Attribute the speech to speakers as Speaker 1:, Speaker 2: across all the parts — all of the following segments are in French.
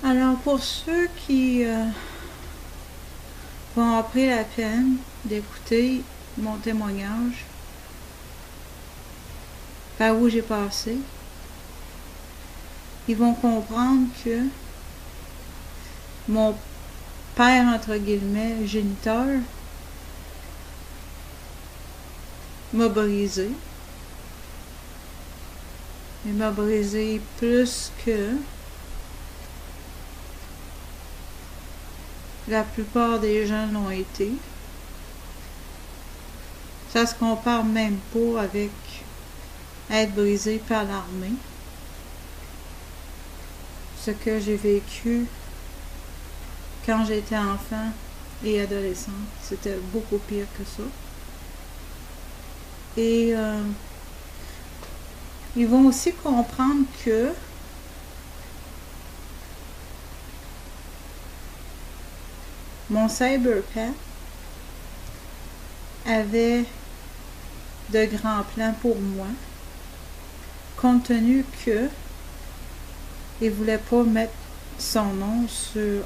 Speaker 1: Alors, pour ceux qui vont avoir pris la peine d'écouter mon témoignage, par où j'ai passé, ils vont comprendre que mon père, entre guillemets, géniteur, m'a brisé. Il m'a brisé plus que la plupart des gens l'ont été. Ça se compare même pas avec être brisé par l'armée. Ce que j'ai vécu quand j'étais enfant et adolescente, c'était beaucoup pire que ça. Et ils vont aussi comprendre que mon cyberpath avait de grands plans pour moi, compte tenu que il voulait pas mettre son nom sur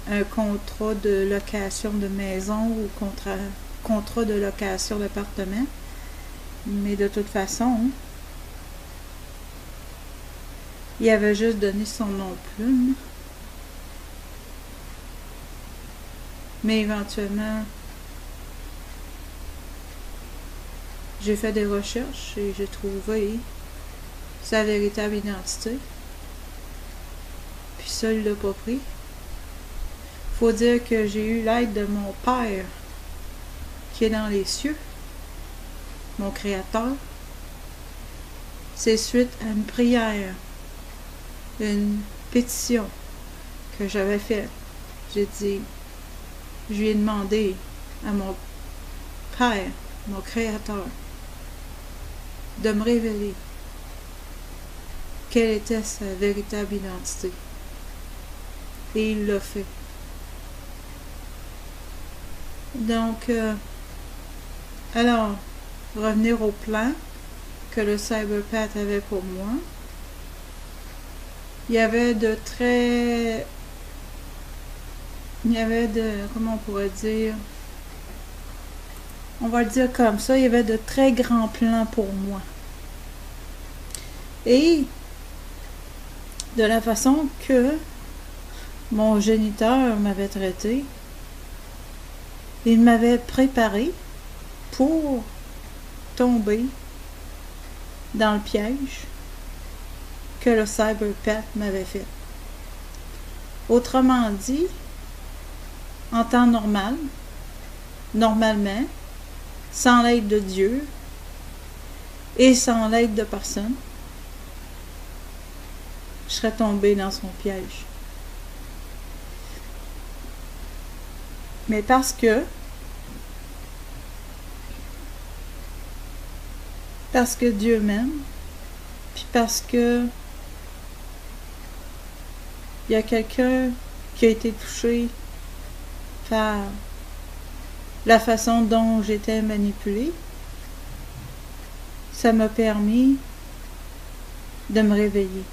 Speaker 1: un contrat de location de maison ou contrat de location d'appartement. Mais de toute façon, il avait juste donné son nom plume. Mais éventuellement, j'ai fait des recherches et j'ai trouvé sa véritable identité. Puis ça, il l'a pas pris. Faut dire que j'ai eu l'aide de mon père qui est dans les cieux, mon créateur. C'est suite à une prière, une pétition que j'avais faite. J'ai dit, je lui ai demandé à mon père, mon créateur, de me révéler quelle était sa véritable identité. Et il l'a fait. Donc, alors, revenir au plan que le cyberpath avait pour moi. Il y avait de, comment on pourrait dire, on va le dire comme ça, il y avait de très grands plans pour moi. Et de la façon que mon géniteur m'avait traité, il m'avait préparé pour tomber dans le piège que le cyberpath m'avait fait. Autrement dit, en temps normal, normalement, sans l'aide de Dieu et sans l'aide de personne, je serais tombée dans son piège. Mais parce que Dieu m'aime, puis parce que il y a quelqu'un qui a été touché par la façon dont j'étais manipulée, ça m'a permis de me réveiller.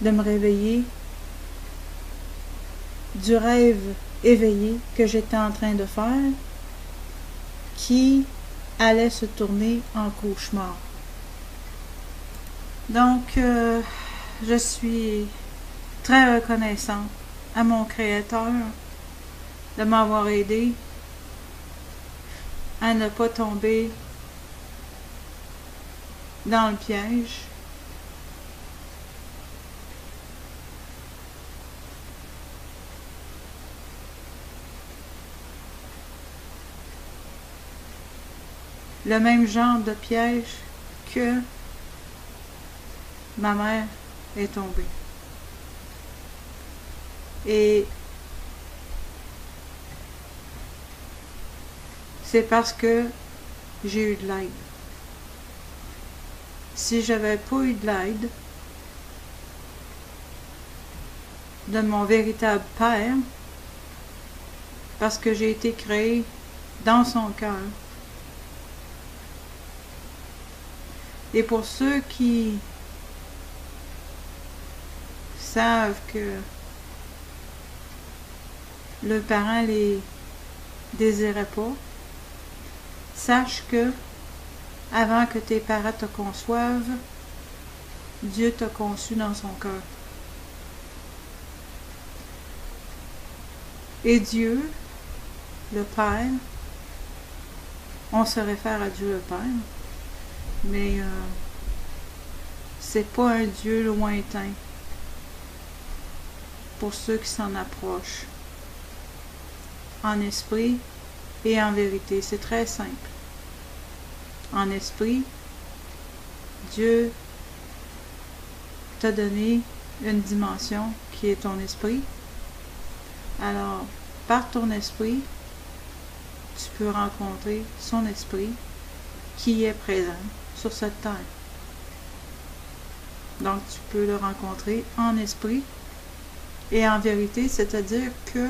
Speaker 1: De me réveiller du rêve éveillé que j'étais en train de faire, qui allait se tourner en cauchemar. Donc, je suis très reconnaissante à mon créateur de m'avoir aidé à ne pas tomber dans le piège. Le même genre de piège que ma mère est tombée. Et c'est parce que j'ai eu de l'aide. Si j'avais pas eu de l'aide de mon véritable père, parce que j'ai été créée dans son cœur, Et pour ceux qui savent que le parent les désirait pas, sache que avant que tes parents te conçoivent, Dieu t'a conçu dans son cœur. Et Dieu, le Père, on se réfère à Dieu le Père, mais c'est pas un Dieu lointain pour ceux qui s'en approchent en esprit et en vérité. C'est très simple. En esprit, Dieu t'a donné une dimension qui est ton esprit. Alors, par ton esprit, tu peux rencontrer son esprit qui est présent sur cette terre. Donc, tu peux le rencontrer en esprit et en vérité, c'est-à-dire que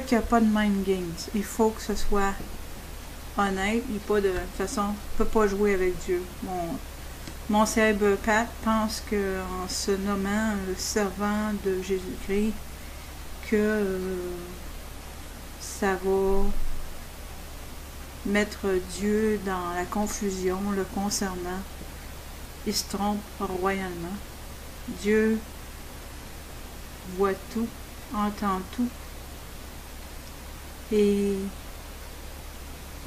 Speaker 1: qu'il n'y a pas de mind games. Il faut que ce soit honnête. Il n'y a pas de façon, on ne peut pas jouer avec Dieu. Mon cyberpath pense qu'en se nommant le servant de Jésus-Christ, que ça va mettre Dieu dans la confusion le concernant. Il se trompe royalement. Dieu voit tout, entend tout et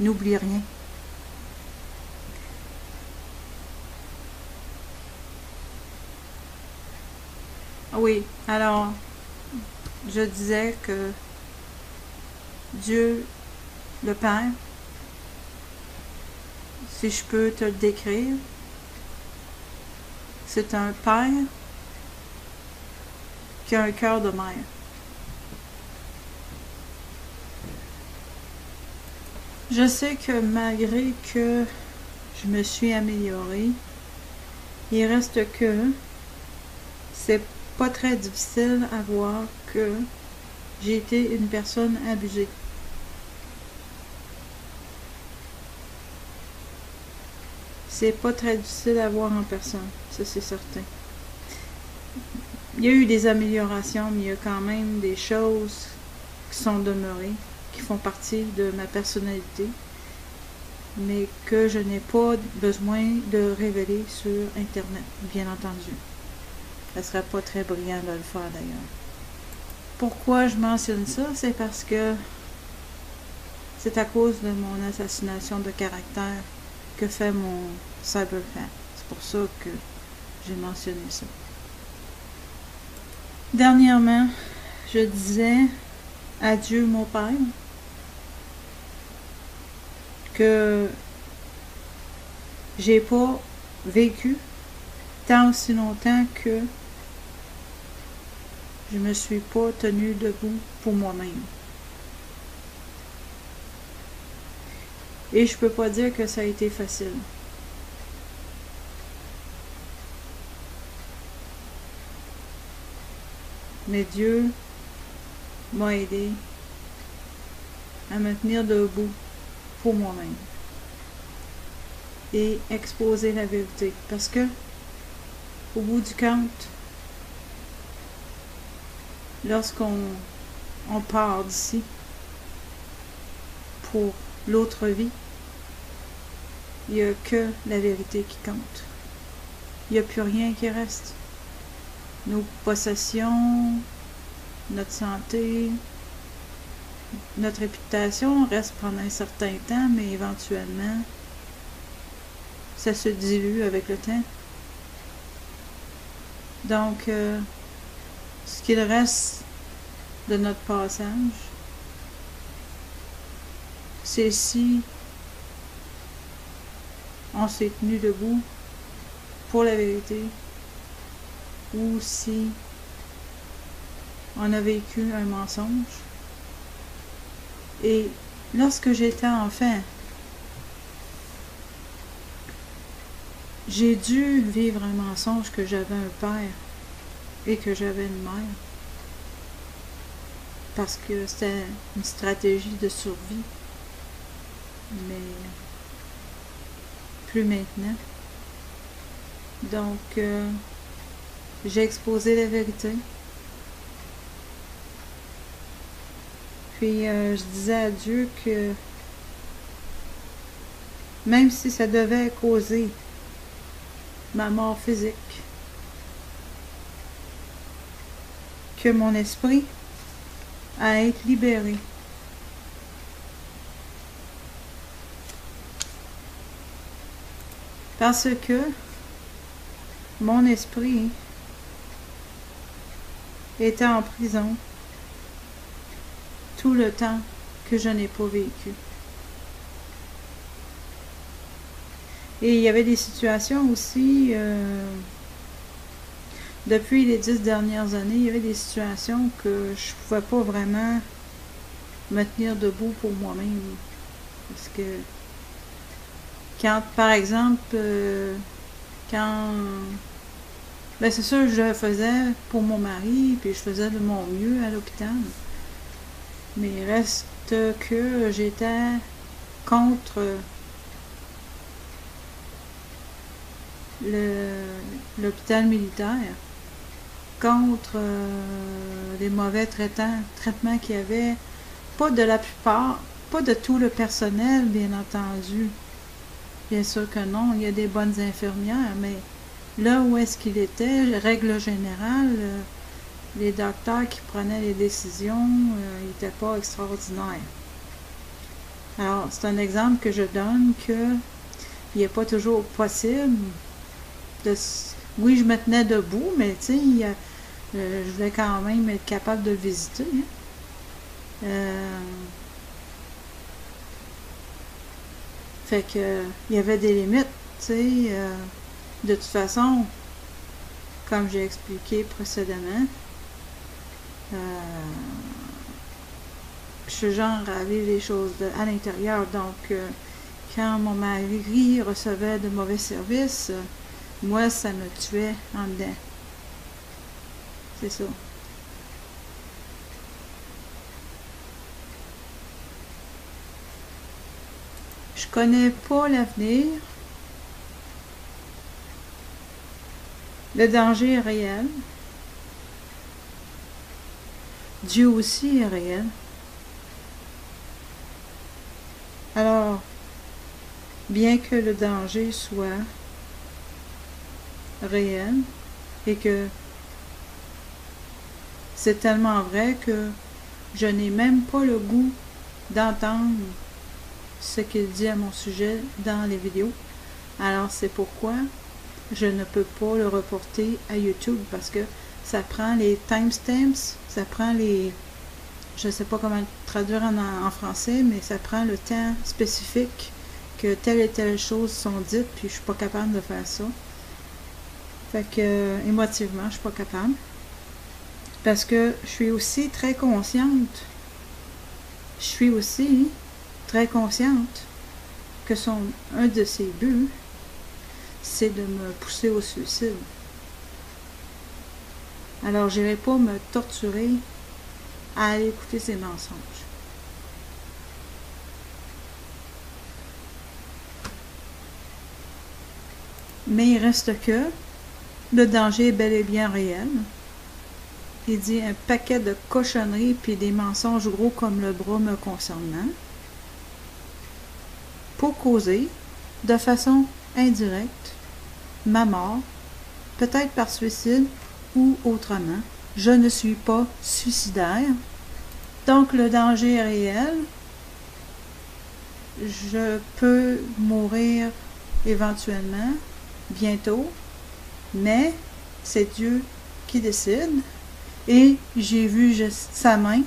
Speaker 1: n'oublie rien. Oui, alors, je disais que Dieu, le Père, si je peux te le décrire, c'est un Père qui a un cœur de mère. Je sais que malgré que je me suis améliorée, il reste que c'est pas très difficile à voir que j'ai été une personne abusée. C'est pas très difficile à voir en personne, ça c'est certain. Il y a eu des améliorations, mais il y a quand même des choses qui sont demeurées, qui font partie de ma personnalité, mais que je n'ai pas besoin de révéler sur Internet, bien entendu. Ça serait pas très brillant de le faire d'ailleurs. Pourquoi je mentionne ça? C'est parce que c'est à cause de mon assassination de caractère que fait mon cyberpath. C'est pour ça que j'ai mentionné ça. Dernièrement, je disais à Dieu mon Père que j'ai pas vécu tant aussi longtemps que je me suis pas tenue debout pour moi-même. Et je peux pas dire que ça a été facile. Mais Dieu m'a aidé à me tenir debout pour moi-même et exposer la vérité. Parce que, au bout du compte, lorsqu'on part d'ici pour l'autre vie, il n'y a que la vérité qui compte. Il n'y a plus rien qui reste. Nos possessions, notre santé, notre réputation reste pendant un certain temps, mais éventuellement, ça se dilue avec le temps. Donc, ce qu'il reste de notre passage, c'est si on s'est tenu debout pour la vérité ou si on a vécu un mensonge. Et lorsque j'étais enfant, j'ai dû vivre un mensonge que j'avais un père et que j'avais une mère. Parce que c'était une stratégie de survie. Mais plus maintenant. Donc, j'ai exposé la vérité. Puis, je disais à Dieu que même si ça devait causer ma mort physique, que mon esprit à être libéré. Parce que mon esprit était en prison tout le temps que je n'ai pas vécu. Et il y avait des situations aussi, depuis les 10 dernières années, il y avait des situations que je ne pouvais pas vraiment me tenir debout pour moi-même. Parce que quand, par exemple, quand... Ben c'est sûr, je le faisais pour mon mari, puis je faisais de mon mieux à l'hôpital. Mais il reste que j'étais contre l'hôpital militaire, contre les mauvais traitements qu'il y avait, pas de la plupart, pas de tout le personnel, bien entendu. Bien sûr que non, il y a des bonnes infirmières, mais là où est-ce qu'il était, règle générale, les docteurs qui prenaient les décisions, ils n'étaient pas extraordinaires. Alors, c'est un exemple que je donne que il n'est pas toujours possible de... Oui, je me tenais debout, mais tu sais, je voulais quand même être capable de le visiter. Hein. Fait que il y avait des limites, tu sais. De toute façon, comme j'ai expliqué précédemment, je suis genre à vivre les choses à l'intérieur. Donc, quand mon mari recevait de mauvais services, moi, ça me tuait en dedans. C'est ça. Je connais pas l'avenir. Le danger est réel. Dieu aussi est réel. Alors, bien que le danger soit réel et que c'est tellement vrai que je n'ai même pas le goût d'entendre ce qu'il dit à mon sujet dans les vidéos. Alors c'est pourquoi je ne peux pas le reporter à YouTube parce que ça prend les timestamps, ça prend les... Je ne sais pas comment traduire en français, mais ça prend le temps spécifique que telle et telle chose sont dites, puis je suis pas capable de faire ça. Fait que, émotivement, je suis pas capable. Parce que je suis aussi très consciente. Je suis aussi très consciente que un de ses buts, c'est de me pousser au suicide. Alors, je n'irai pas me torturer à aller écouter ces mensonges. Mais il reste que le danger est bel et bien réel. Il dit un paquet de cochonneries puis des mensonges gros comme le bras me concernant pour causer de façon indirecte ma mort, peut-être par suicide ou autrement. Je ne suis pas suicidaire. Donc le danger est réel. Je peux mourir éventuellement, bientôt, mais c'est Dieu qui décide. Et j'ai vu sa main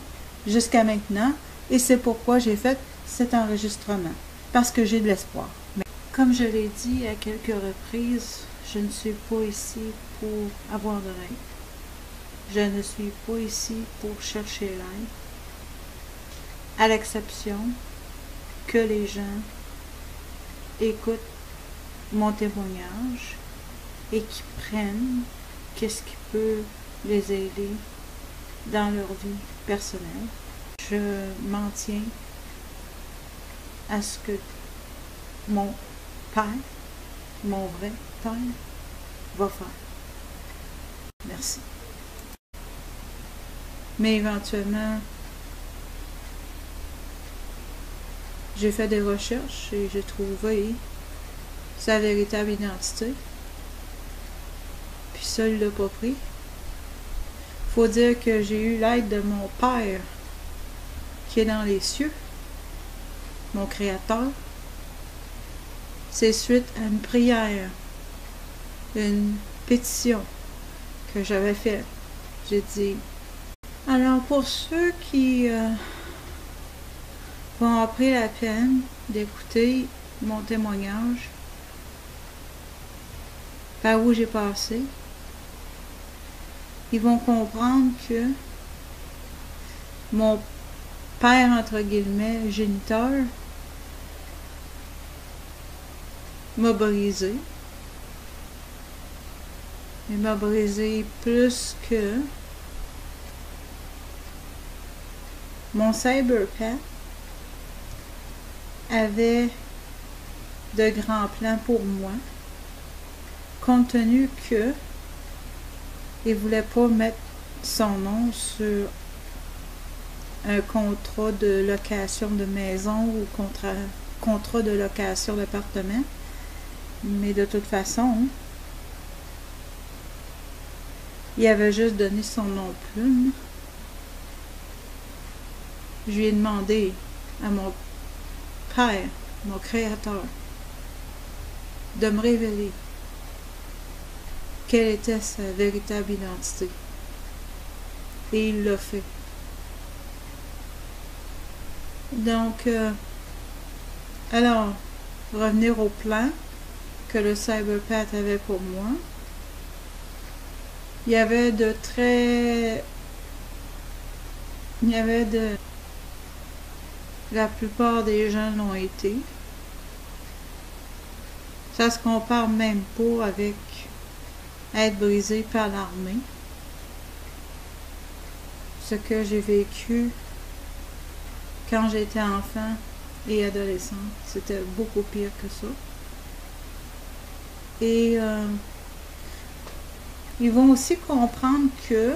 Speaker 1: jusqu'à maintenant, et c'est pourquoi j'ai fait cet enregistrement, parce que j'ai de l'espoir. Mais comme je l'ai dit à quelques reprises, je ne suis pas ici pour avoir de l'aide. Je ne suis pas ici pour chercher l'aide, à l'exception que les gens écoutent mon témoignage et qui prennent qu'est-ce qui peut les aider dans leur vie personnelle. Je m'en tiens à ce que mon père, mon vrai père, va faire. Merci. Mais éventuellement, j'ai fait des recherches et j'ai trouvé sa véritable identité. Puis ça, il l'a pas pris. Faut dire que j'ai eu l'aide de mon Père qui est dans les cieux, mon Créateur. C'est suite à une prière, une pétition que j'avais faite. J'ai dit, alors pour ceux qui vont avoir pris la peine d'écouter mon témoignage, par où j'ai passé, ils vont comprendre que mon père, entre guillemets, géniteur, m'a brisé. Il m'a brisé plus que mon cyberpath avait de grands plans pour moi, compte tenu que il voulait pas mettre son nom sur un contrat de location de maison ou contrat de location d'appartement. Mais de toute façon, il avait juste donné son nom plume. Je lui ai demandé à mon Père, mon Créateur, de me révéler quelle était sa véritable identité. Et il l'a fait. Donc, alors, revenir au plan que le cyberpath avait pour moi. Il y avait la plupart des gens l'ont été. Ça se compare même pas avec être brisé par l'armée. Ce que j'ai vécu quand j'étais enfant et adolescente, c'était beaucoup pire que ça. Et ils vont aussi comprendre que